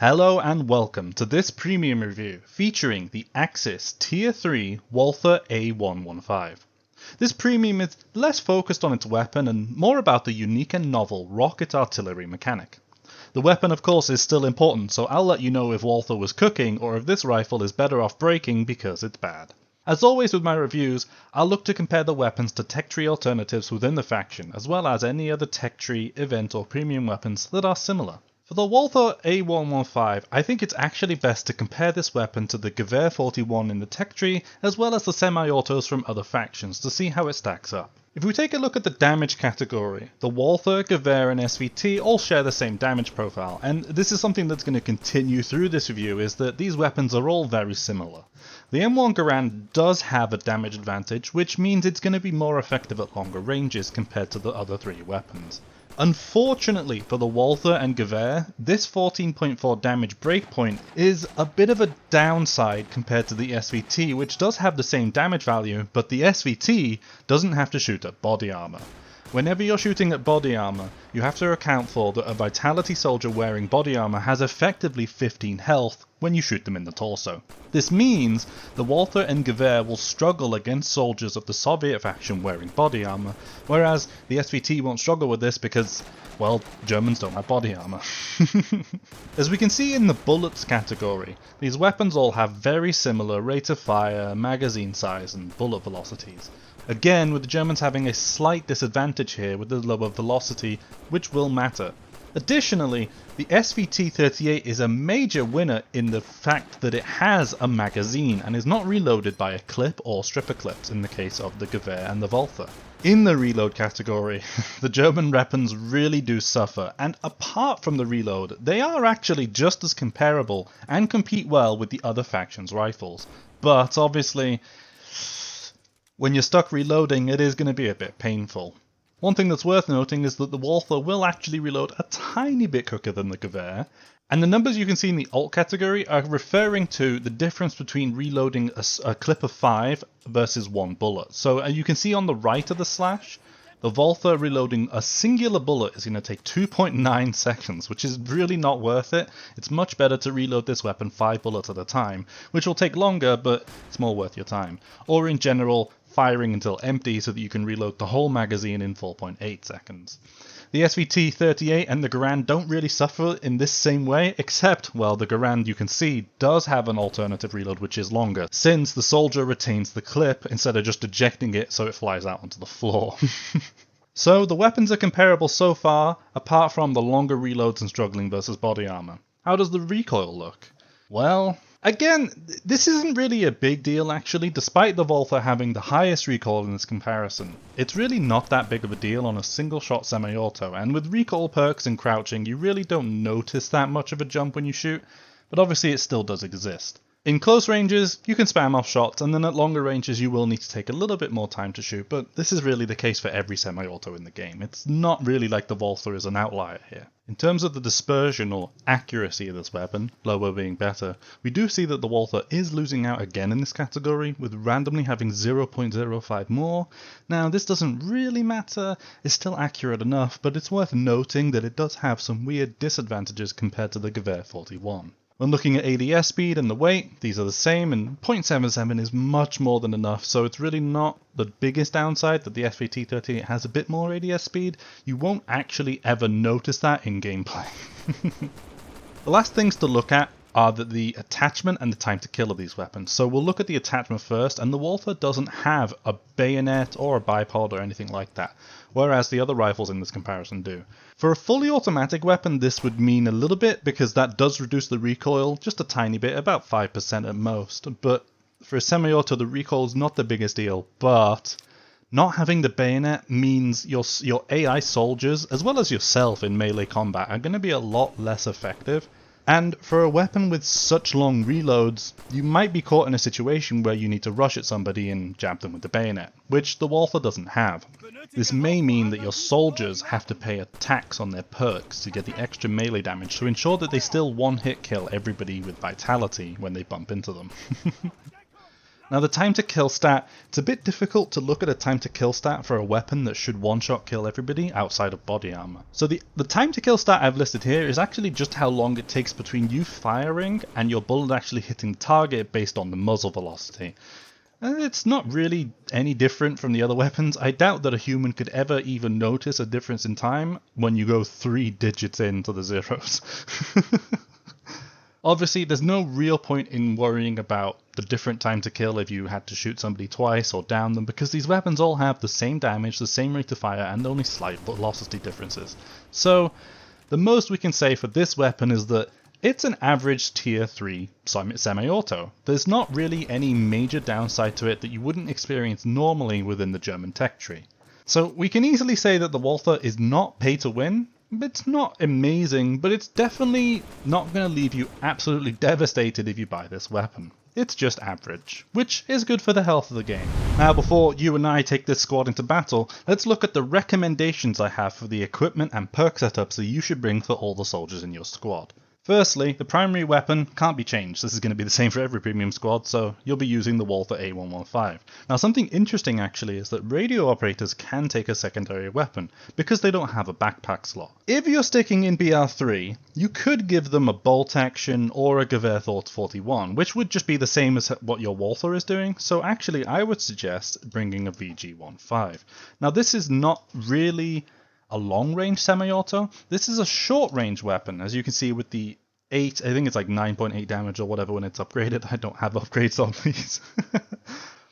Hello and welcome to this premium review featuring the Axis Tier 3 Walther A115. This premium is less focused on its weapon and more about the unique and novel rocket artillery mechanic. The weapon of course is still important, so I'll let you know if Walther was cooking or if this rifle is better off breaking because it's bad. As always with my reviews, I'll look to compare the weapons to tech tree alternatives within the faction, as well as any other tech tree, event or premium weapons that are similar. For the Walther A115, I think it's actually best to compare this weapon to the Gewehr 41 in the tech tree, as well as the semi-autos from other factions to see how it stacks up. If we take a look at the damage category, the Walther, Gewehr and SVT all share the same damage profile, and this is something that's going to continue through this review, is that these weapons are all very similar. The M1 Garand does have a damage advantage, which means it's going to be more effective at longer ranges compared to the other three weapons. Unfortunately for the Walther and Gewehr, this 14.4 damage breakpoint is a bit of a downside compared to the SVT, which does have the same damage value, but the SVT doesn't have to shoot at body armor. Whenever you're shooting at body armor, you have to account for that a Vitality soldier wearing body armor has effectively 15 health when you shoot them in the torso. This means the Walther and Gewehr will struggle against soldiers of the Soviet faction wearing body armor, whereas the SVT won't struggle with this because, well, Germans don't have body armor. As we can see in the bullets category, these weapons all have very similar rate of fire, magazine size and bullet velocities. Again, with the Germans having a slight disadvantage here with the lower velocity, which will matter. Additionally, the SVT-38 is a major winner in the fact that it has a magazine and is not reloaded by a clip or stripper clips in the case of the Gewehr and the Walther. In the reload category, the German weapons really do suffer, and apart from the reload, they are actually just as comparable and compete well with the other factions' rifles. But obviously, when you're stuck reloading, it is going to be a bit painful. One thing that's worth noting is that the Walther will actually reload a tiny bit quicker than the Gewehr, and the numbers you can see in the alt category are referring to the difference between reloading a clip of 5 versus 1 bullet. So you can see on the right of the slash, the Walther reloading a singular bullet is going to take 2.9 seconds, which is really not worth it. It's much better to reload this weapon 5 bullets at a time, which will take longer, but it's more worth your time. Or in general, firing until empty so that you can reload the whole magazine in 4.8 seconds. The SVT-38 and the Garand don't really suffer in this same way, except, well, the Garand, you can see, does have an alternative reload which is longer, since the soldier retains the clip instead of just ejecting it so it flies out onto the floor. So the weapons are comparable so far, apart from the longer reloads and struggling versus body armor. How does the recoil look? Well, again, this isn't really a big deal actually, despite the Walther having the highest recoil in this comparison. It's really not that big of a deal on a single shot semi-auto, and with recoil perks and crouching you really don't notice that much of a jump when you shoot, but obviously it still does exist. In close ranges, you can spam off shots, and then at longer ranges you will need to take a little bit more time to shoot, but this is really the case for every semi-auto in the game. It's not really like the Walther is an outlier here. In terms of the dispersion or accuracy of this weapon, lower being better, we do see that the Walther is losing out again in this category, with randomly having 0.05 more. Now this doesn't really matter, it's still accurate enough, but it's worth noting that it does have some weird disadvantages compared to the Gewehr 41. When looking at ADS speed and the weight, these are the same, and 0.77 is much more than enough, so it's really not the biggest downside that the SVT-38 has a bit more ADS speed. You won't actually ever notice that in gameplay. The last things to look at are the attachment and the time to kill of these weapons. So we'll look at the attachment first, and the Walther doesn't have a bayonet or a bipod or anything like that, whereas the other rifles in this comparison do. For a fully automatic weapon this would mean a little bit, because that does reduce the recoil just a tiny bit, about 5% at most, but for a semi-auto the recoil is not the biggest deal, but not having the bayonet means your AI soldiers, as well as yourself in melee combat, are going to be a lot less effective. And for a weapon with such long reloads, you might be caught in a situation where you need to rush at somebody and jab them with the bayonet, which the Walther doesn't have. This may mean that your soldiers have to pay a tax on their perks to get the extra melee damage to ensure that they still one-hit kill everybody with Vitality when they bump into them. Now the time to kill stat, it's a bit difficult to look at a time to kill stat for a weapon that should one-shot kill everybody outside of body armor. So the time to kill stat I've listed here is actually just how long it takes between you firing and your bullet actually hitting the target based on the muzzle velocity. And it's not really any different from the other weapons. I doubt that a human could ever even notice a difference in time when you go 3 digits into the zeros. Obviously, there's no real point in worrying about the different time to kill if you had to shoot somebody twice or down them, because these weapons all have the same damage, the same rate of fire, and only slight velocity differences. So, the most we can say for this weapon is that it's an average tier 3 semi-auto. There's not really any major downside to it that you wouldn't experience normally within the German tech tree. So we can easily say that the Walther is not pay to win. It's not amazing, but it's definitely not going to leave you absolutely devastated if you buy this weapon. It's just average, which is good for the health of the game. Now before you and I take this squad into battle, let's look at the recommendations I have for the equipment and perk setups that you should bring for all the soldiers in your squad. Firstly, the primary weapon can't be changed. This is going to be the same for every premium squad, so you'll be using the Walther A115. Now something interesting actually is that radio operators can take a secondary weapon, because they don't have a backpack slot. If you're sticking in BR3, you could give them a bolt action or a Gewehr 41, which would just be the same as what your Walther is doing, so actually I would suggest bringing a VG15. Now this is not really a long-range semi-auto. This is a short-range weapon, as you can see with the 8, I think it's like 9.8 damage or whatever when it's upgraded. I don't have upgrades on these.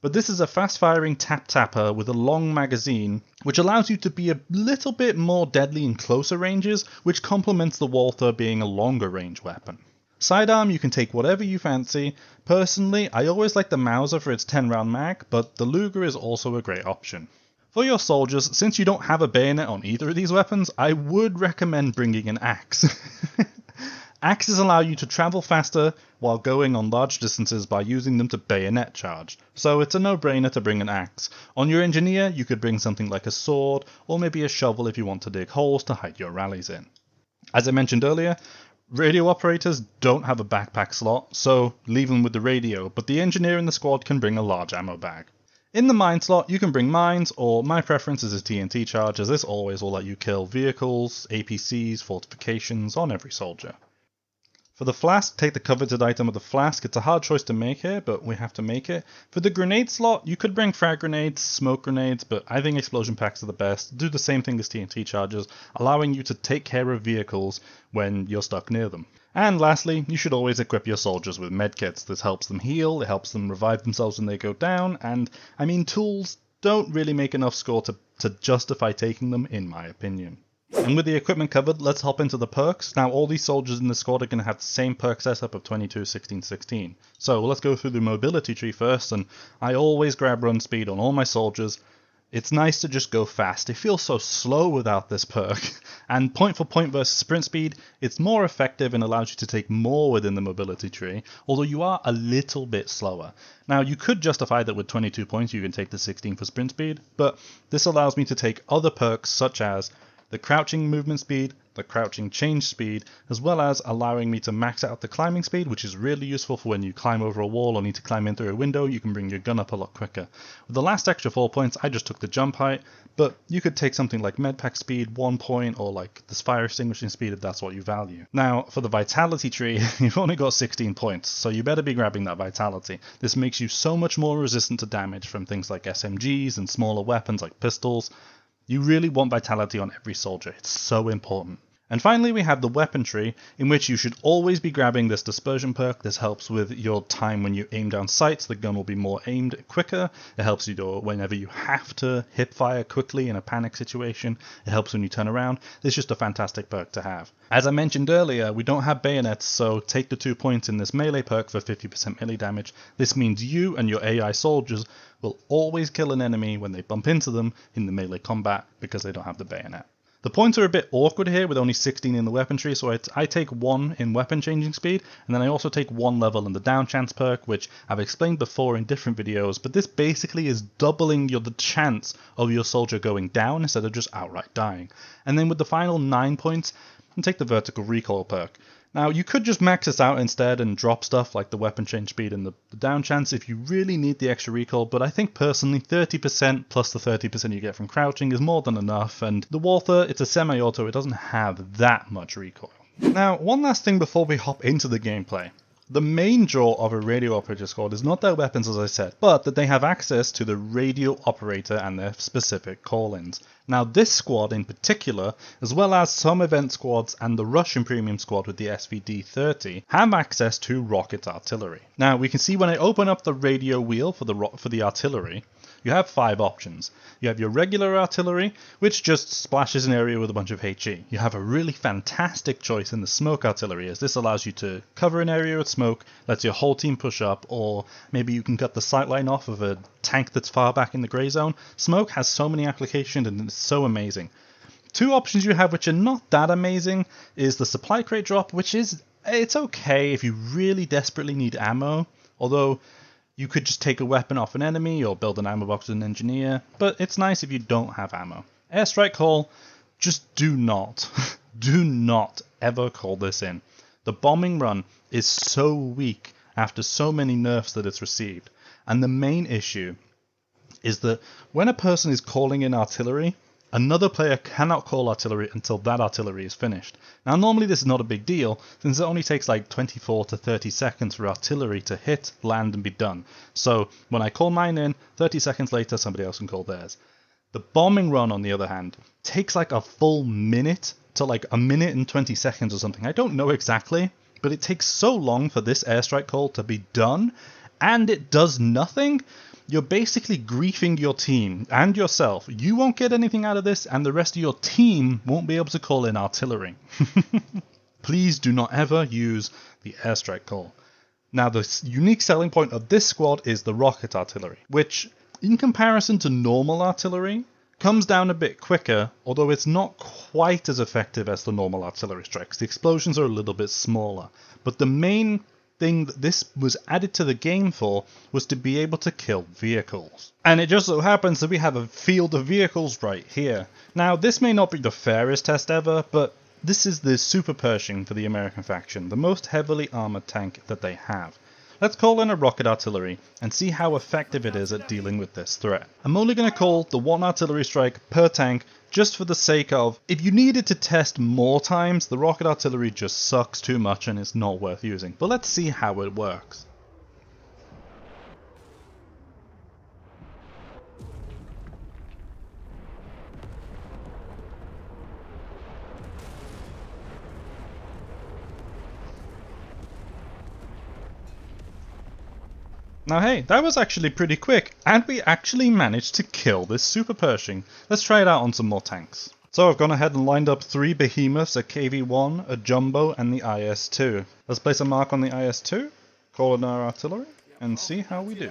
But this is a fast-firing tap-tapper with a long magazine, which allows you to be a little bit more deadly in closer ranges, which complements the Walther being a longer-range weapon. Sidearm, you can take whatever you fancy. Personally, I always like the Mauser for its 10-round mag, but the Luger is also a great option. For your soldiers, since you don't have a bayonet on either of these weapons, I would recommend bringing an axe. Axes allow you to travel faster while going on large distances by using them to bayonet charge, so it's a no-brainer to bring an axe. On your engineer, you could bring something like a sword, or maybe a shovel if you want to dig holes to hide your rallies in. As I mentioned earlier, radio operators don't have a backpack slot, so leave them with the radio, but the engineer in the squad can bring a large ammo bag. In the mine slot, you can bring mines, or my preference is a TNT charge, as this always will let you kill vehicles, APCs, fortifications on every soldier. For the flask, take the coveted item of the flask. It's a hard choice to make here, but we have to make it. For the grenade slot, you could bring frag grenades, smoke grenades, but I think explosion packs are the best. Do the same thing as TNT charges, allowing you to take care of vehicles when you're stuck near them. And lastly, you should always equip your soldiers with medkits. This helps them heal, it helps them revive themselves when they go down, and I mean tools don't really make enough score to justify taking them, in my opinion. And with the equipment covered, let's hop into the perks. Now all these soldiers in the squad are going to have the same perk setup of 22, 16, 16. So let's go through the mobility tree first, and I always grab run speed on all my soldiers. It's nice to just go fast. It feels so slow without this perk. And point for point versus sprint speed, it's more effective and allows you to take more within the mobility tree, although you are a little bit slower. Now you could justify that with 22 points you can take the 16 for sprint speed, but this allows me to take other perks such as the crouching movement speed, the crouching change speed, as well as allowing me to max out the climbing speed, which is really useful for when you climb over a wall or need to climb in through a window. You can bring your gun up a lot quicker. With the last extra 4 points, I just took the jump height, but you could take something like medpack speed, 1 point, or like the fire extinguishing speed if that's what you value. Now, for the vitality tree, you've only got 16 points, so you better be grabbing that vitality. This makes you so much more resistant to damage from things like SMGs and smaller weapons like pistols. You really want vitality on every soldier, it's so important. And finally we have the weapon tree, in which you should always be grabbing this dispersion perk. This helps with your time when you aim down sights, the gun will be more aimed quicker. It helps you do whenever you have to hip fire quickly in a panic situation. It helps when you turn around. It's just a fantastic perk to have. As I mentioned earlier, we don't have bayonets, so take the 2 points in this melee perk for 50% melee damage. This means you and your AI soldiers will always kill an enemy when they bump into them in the melee combat because they don't have the bayonet. The points are a bit awkward here with only 16 in the weapon tree, so I take 1 in weapon changing speed, and then I also take 1 level in the down chance perk, which I've explained before in different videos, but this basically is doubling the chance of your soldier going down instead of just outright dying. And then with the final 9 points, take the vertical recoil perk. Now, you could just max this out instead and drop stuff like the weapon change speed and the down chance if you really need the extra recoil, but I think personally 30% plus the 30% you get from crouching is more than enough, and the Walther, it's a semi-auto, it doesn't have that much recoil. Now, one last thing before we hop into the gameplay. The main draw of a radio operator squad is not their weapons, as I said, but that they have access to the radio operator and their specific call-ins. Now, this squad in particular, as well as some event squads and the Russian premium squad with the SVD-30, have access to rocket artillery. Now, we can see when I open up the radio wheel for the artillery, you have 5 options. You have your regular artillery, which just splashes an area with a bunch of HE. You have a really fantastic choice in the smoke artillery, as this allows you to cover an area with smoke, lets your whole team push up, or maybe you can cut the sightline off of a tank that's far back in the grey zone. Smoke has so many applications and it's so amazing. 2 options you have which are not that amazing is the supply crate drop, which it's okay if you really desperately need ammo, although you could just take a weapon off an enemy or build an ammo box with an engineer, but it's nice if you don't have ammo. Airstrike call, just do not ever call this in. The bombing run is so weak after so many nerfs that it's received, and the main issue is that when a person is calling in artillery, another player cannot call artillery until that artillery is finished. Now, normally this is not a big deal, since it only takes like 24 to 30 seconds for artillery to hit, land, and be done. So, when I call mine in, 30 seconds later, somebody else can call theirs. The bombing run, on the other hand, takes like a full minute to like a minute and 20 seconds or something. I don't know exactly, but it takes so long for this airstrike call to be done, and it does nothing. You're basically griefing your team and yourself. You won't get anything out of this, and the rest of your team won't be able to call in artillery. Please do not ever use the airstrike call. Now, the unique selling point of this squad is the rocket artillery, which, in comparison to normal artillery, comes down a bit quicker, although it's not quite as effective as the normal artillery strikes. The explosions are a little bit smaller, but the main thing that this was added to the game for was to be able to kill vehicles. And it just so happens that we have a field of vehicles right here. Now, this may not be the fairest test ever, but this is the Super Pershing for the American faction, the most heavily armored tank that they have. Let's call in a rocket artillery and see how effective it is at dealing with this threat. I'm only going to call the 1 artillery strike per tank just for the sake of, if you needed to test more times, the rocket artillery just sucks too much and it's not worth using. But let's see how it works. Now hey, that was actually pretty quick, and we actually managed to kill this Super Pershing. Let's try it out on some more tanks. So I've gone ahead and lined up 3 behemoths, a KV-1, a Jumbo, and the IS-2. Let's place a mark on the IS-2, call in our artillery, and see how we do.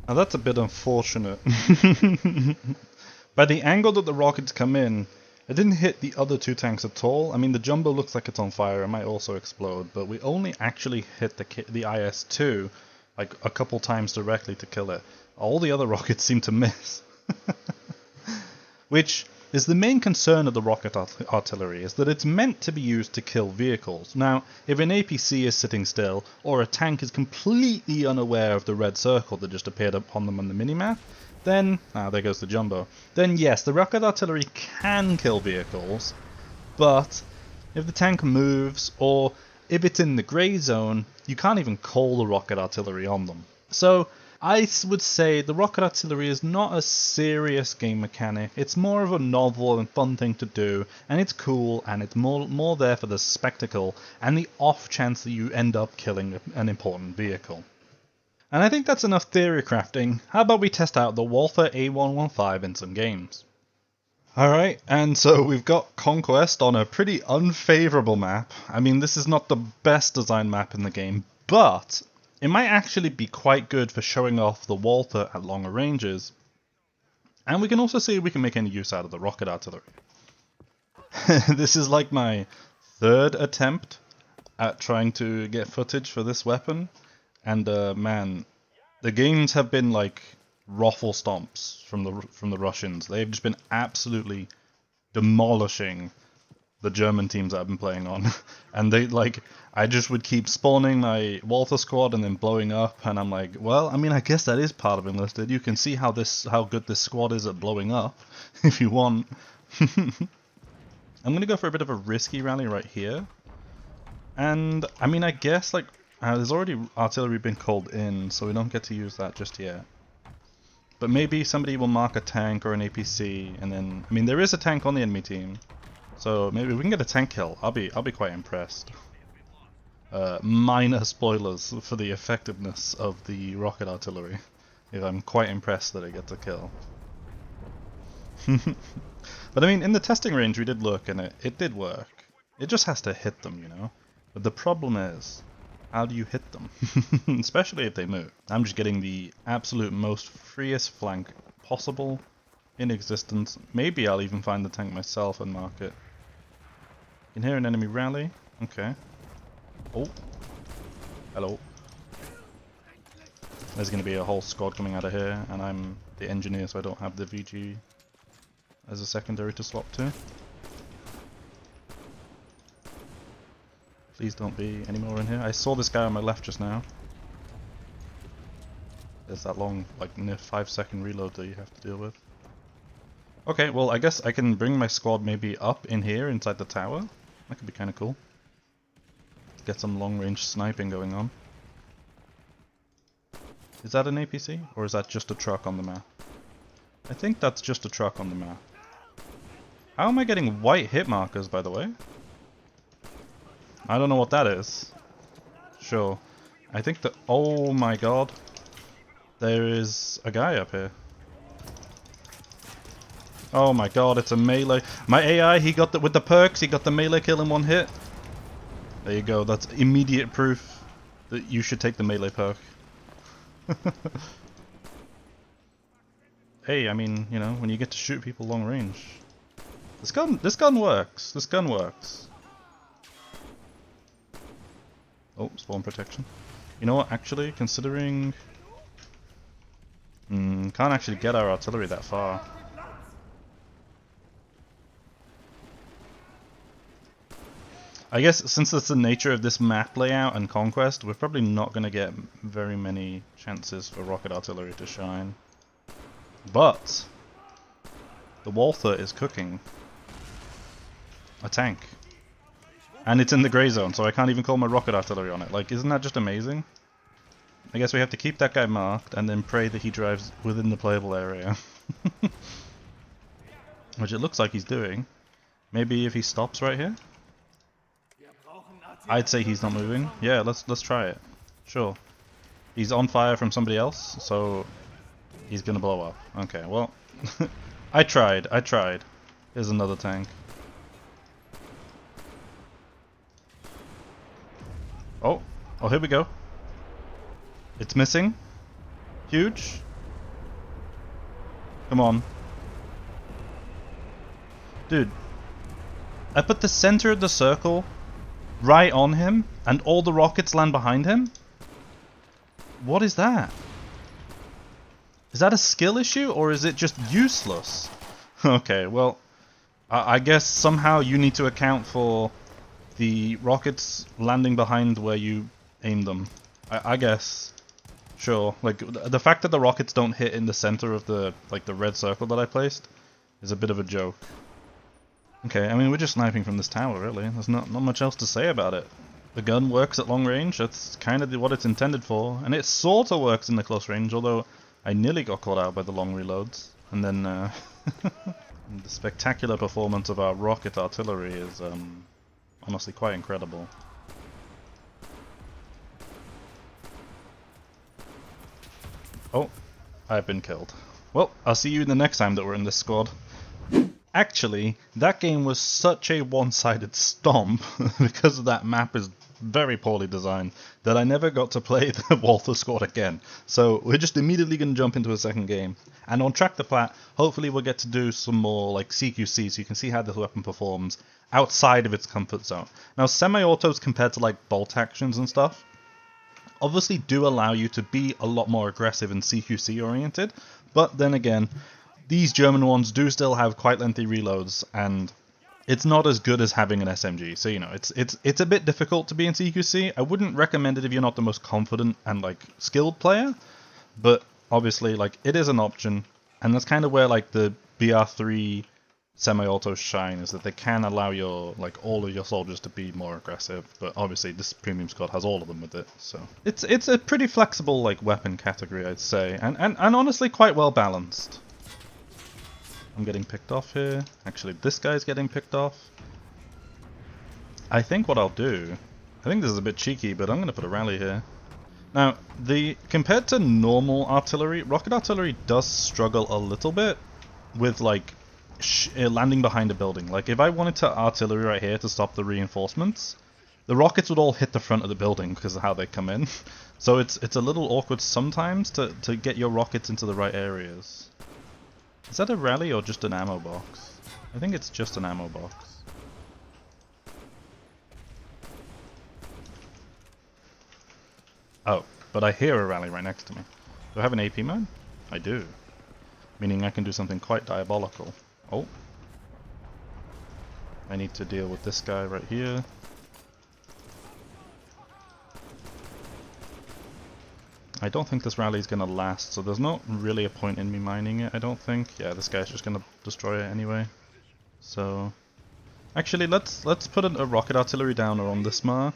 Now that's a bit unfortunate. By the angle that the rockets come in, it didn't hit the other 2 tanks at all. I mean, the Jumbo looks like it's on fire, it might also explode, but we only actually hit the IS-2 like a couple times directly to kill it. All the other rockets seem to miss. Which is the main concern of the rocket artillery, is that it's meant to be used to kill vehicles. Now, if an APC is sitting still, or a tank is completely unaware of the red circle that just appeared upon them on the minimap, then, there goes the Jumbo, then yes, the rocket artillery can kill vehicles, but if the tank moves, or if it's in the grey zone, you can't even call the rocket artillery on them. So, I would say the rocket artillery is not a serious game mechanic, it's more of a novel and fun thing to do, and it's cool, and it's more there for the spectacle, and the off chance that you end up killing an important vehicle. And I think that's enough theory crafting. How about we test out the Walther A115 in some games? Alright, and so we've got Conquest on a pretty unfavourable map. I mean, this is not the best designed map in the game, but it might actually be quite good for showing off the Walther at longer ranges. And we can also see if we can make any use out of the rocket artillery. This is like my 3rd attempt at trying to get footage for this weapon. And man, the games have been like ruffle stomps from the Russians. They've just been absolutely demolishing the German teams that I've been playing on. And they, like, I just would keep spawning my Walther squad and then blowing up, and I'm like, well, I mean, I guess that is part of Enlisted. You can see how good this squad is at blowing up, if you want. I'm gonna go for a bit of a risky rally right here. And, I mean, I guess, like, there's already artillery been called in, so we don't get to use that just yet. But maybe somebody will mark a tank or an APC, and then, I mean, there is a tank on the enemy team, so maybe we can get a tank kill. I'll be quite impressed. Minor spoilers for the effectiveness of the rocket artillery. If I'm quite impressed that it gets a kill. But I mean, in the testing range we did look, and it did work. It just has to hit them, you know. But the problem is, how do you hit them? Especially if they move. I'm just getting the absolute most freest flank possible in existence. Maybe I'll even find the tank myself and mark it. Can hear an enemy rally. Okay. Oh. Hello. There's going to be a whole squad coming out of here, and I'm the engineer, so I don't have the VG as a secondary to swap to. Please don't be any more in here. I saw this guy on my left just now. There's that long, like, near 5-second reload that you have to deal with. Okay, well, I guess I can bring my squad maybe up in here inside the tower. That could be kind of cool. Get some long-range sniping going on. Is that an APC? Or is that just a truck on the map? I think that's just a truck on the map. How am I getting white hit markers, by the way? I don't know what that is. Sure. I think that... Oh my god. There is a guy up here. Oh my god, it's a melee. My AI, he got with the perks, he got the melee kill in one hit. There you go, that's immediate proof that you should take the melee perk. Hey, I mean, you know, when you get to shoot people long range. This gun works. This gun works. Oh, spawn protection. You know what, actually, considering... can't actually get our artillery that far. I guess since that's the nature of this map layout and conquest, we're probably not going to get very many chances for rocket artillery to shine. But the Walther is cooking a tank. And it's in the grey zone, so I can't even call my rocket artillery on it. Like, isn't that just amazing? I guess we have to keep that guy marked and then pray that he drives within the playable area. Which it looks like he's doing. Maybe if he stops right here? I'd say he's not moving. Yeah, let's try it. Sure. He's on fire from somebody else, so he's gonna blow up. Okay, well, I tried. Here's another tank. Oh, here we go. It's missing. Huge. Come on. Dude, I put the center of the circle right on him, and all the rockets land behind him? What is that? Is that a skill issue, or is it just useless? Okay, well, I guess somehow you need to account for the rockets landing behind where you aim them. I guess. Sure. Like, the fact that the rockets don't hit in the center of the, like, the red circle that I placed is a bit of a joke. Okay, I mean, we're just sniping from this tower, really. There's not much else to say about it. The gun works at long range, that's kind of what it's intended for, and it sort of works in the close range, although I nearly got caught out by the long reloads. And then, the spectacular performance of our rocket artillery is, honestly quite incredible. Oh, I've been killed. Well, I'll see you the next time that we're in this squad. Actually, that game was such a one-sided stomp, because that map is very poorly designed, that I never got to play the Walther squad again. So we're just immediately going to jump into a second game. And on Track the Plat, hopefully we'll get to do some more like CQC, so you can see how this weapon performs outside of its comfort zone. Now, semi-autos compared to like bolt actions and stuff, obviously do allow you to be a lot more aggressive and CQC oriented, but then again, these German ones do still have quite lengthy reloads, and it's not as good as having an SMG. So, you know, it's a bit difficult to be in CQC. I wouldn't recommend it if you're not the most confident and, like, skilled player, but obviously, like, it is an option, and that's kind of where, like, the BR3 semi-autos shine, is that they can allow your, like, all of your soldiers to be more aggressive, but obviously this premium squad has all of them with it, so it's a pretty flexible, like, weapon category, I'd say, and honestly quite well balanced. I'm getting picked off here. Actually, this guy's getting picked off. I think what I'll do, I think this is a bit cheeky, but I'm going to put a rally here. Now, compared to normal artillery, rocket artillery does struggle a little bit with, like, landing behind a building. Like, if I wanted to artillery right here to stop the reinforcements, the rockets would all hit the front of the building because of how they come in. So it's a little awkward sometimes to get your rockets into the right areas. Is that a rally or just an ammo box? I think it's just an ammo box. Oh, but I hear a rally right next to me. Do I have an AP mode? I do. Meaning I can do something quite diabolical. Oh. I need to deal with this guy right here. I don't think this rally is going to last, so there's not really a point in me mining it, I don't think. Yeah, this guy's just going to destroy it anyway. So, actually, let's put a rocket artillery downer on this mark.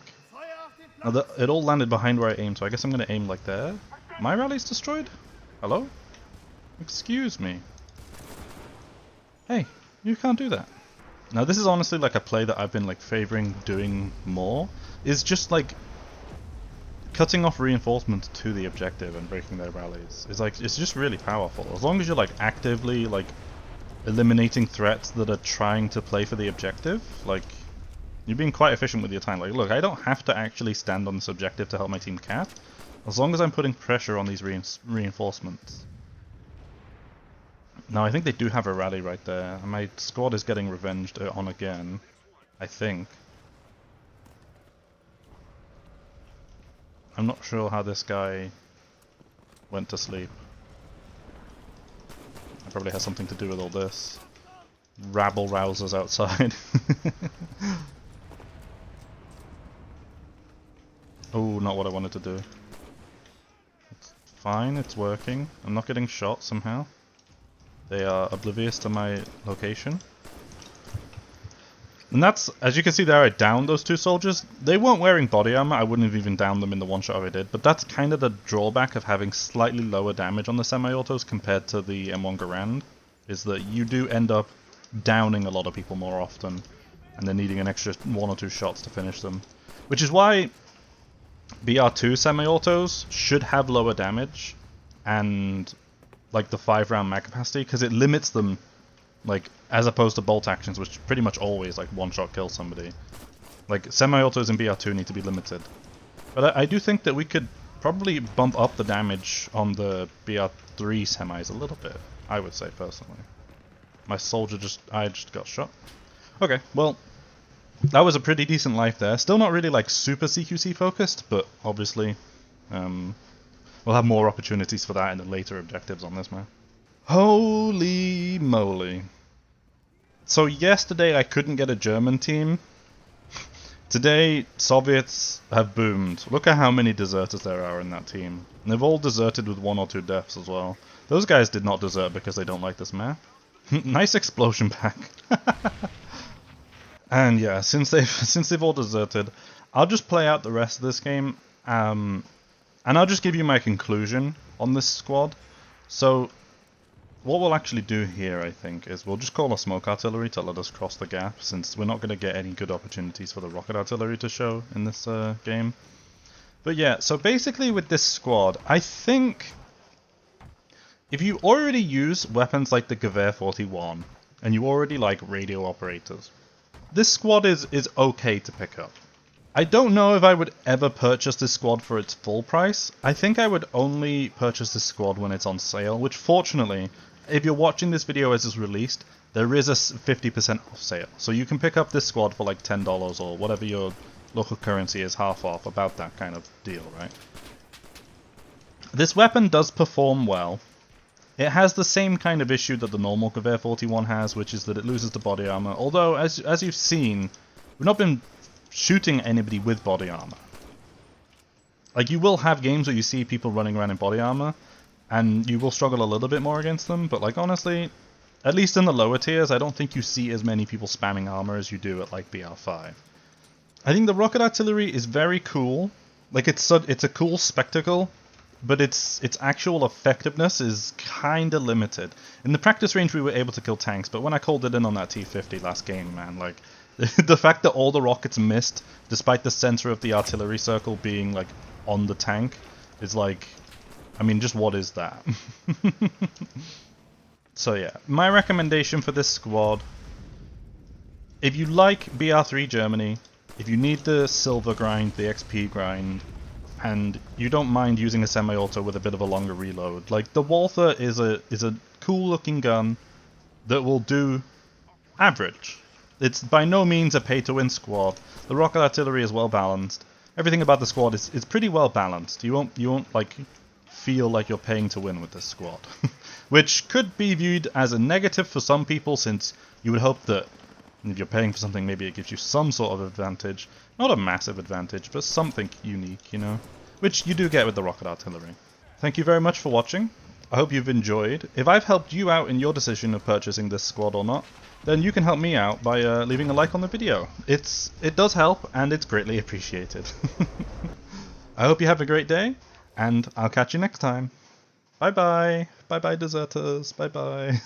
Now, it all landed behind where I aimed, so I guess I'm going to aim like there. My rally's destroyed? Hello? Excuse me. Hey, you can't do that. Now, this is honestly like a play that I've been like favoring doing more. Is just like cutting off reinforcements to the objective and breaking their rallies. It's just really powerful. As long as you're like actively like eliminating threats that are trying to play for the objective, like you're being quite efficient with your time. Like, look, I don't have to actually stand on this objective to help my team cap, as long as I'm putting pressure on these reinforcements. Now, I think they do have a rally right there. My squad is getting revenged on again, I think. I'm not sure how this guy went to sleep. It probably has something to do with all this. Rabble rousers outside. Oh, not what I wanted to do. It's fine, it's working. I'm not getting shot somehow. They are oblivious to my location. And that's, as you can see there, I downed those two soldiers. They weren't wearing body armor, I wouldn't have even downed them in the one shot I did, but that's kind of the drawback of having slightly lower damage on the semi-autos compared to the M1 Garand, is that you do end up downing a lot of people more often, and then needing an extra 1 or 2 shots to finish them. Which is why BR2 semi-autos should have lower damage, and like the 5-round mag capacity, because it limits them, like, as opposed to bolt actions, which pretty much always, like, one-shot kill somebody. Like, semi-autos in BR2 need to be limited. But I do think that we could probably bump up the damage on the BR3 semis a little bit, I would say, personally. My soldier I just got shot. Okay, well, that was a pretty decent life there. Still not really, like, super CQC focused, but obviously, we'll have more opportunities for that in the later objectives on this map. Holy moly. So yesterday I couldn't get a German team. Today, Soviets have boomed. Look at how many deserters there are in that team. And they've all deserted with 1 or 2 deaths as well. Those guys did not desert because they don't like this map. Nice explosion pack. And yeah, since they've all deserted, I'll just play out the rest of this game. And I'll just give you my conclusion on this squad. So, what we'll actually do here, I think, is we'll just call a smoke artillery to let us cross the gap, since we're not going to get any good opportunities for the rocket artillery to show in this game. But yeah, so basically with this squad, I think if you already use weapons like the Gewehr 41, and you already like radio operators, this squad is okay to pick up. I don't know if I would ever purchase this squad for its full price. I think I would only purchase this squad when it's on sale, which fortunately, if you're watching this video as it's released, there is a 50% off sale. So you can pick up this squad for like $10 or whatever your local currency is, half off, about that kind of deal, right? This weapon does perform well. It has the same kind of issue that the normal Gewehr 41 has, which is that it loses the body armor. Although, as you've seen, we've not been shooting anybody with body armor. Like, you will have games where you see people running around in body armor, and you will struggle a little bit more against them, but like, honestly, at least in the lower tiers, I don't think you see as many people spamming armor as you do at like BR5. I think the rocket artillery is very cool. Like, it's a cool spectacle, but its actual effectiveness is kinda limited. In the practice range we were able to kill tanks, but when I called it in on that T-50 last game, man, like, the fact that all the rockets missed, despite the center of the artillery circle being, like, on the tank, is like, I mean, just what is that? So yeah, my recommendation for this squad, if you like BR3 Germany, if you need the silver grind, the XP grind, and you don't mind using a semi-auto with a bit of a longer reload, like, the Walther is a cool looking gun that will do average. It's by no means a pay-to-win squad. The rocket artillery is well balanced. Everything about the squad is pretty well balanced. You won't like feel like you're paying to win with this squad, which could be viewed as a negative for some people, since you would hope that if you're paying for something, maybe it gives you some sort of advantage. Not a massive advantage, but something unique, you know? Which you do get with the rocket artillery. Thank you very much for watching. I hope you've enjoyed. If I've helped you out in your decision of purchasing this squad or not, then you can help me out by leaving a like on the video. It does help, and it's greatly appreciated. I hope you have a great day, and I'll catch you next time. Bye bye. Bye bye, deserters. Bye bye.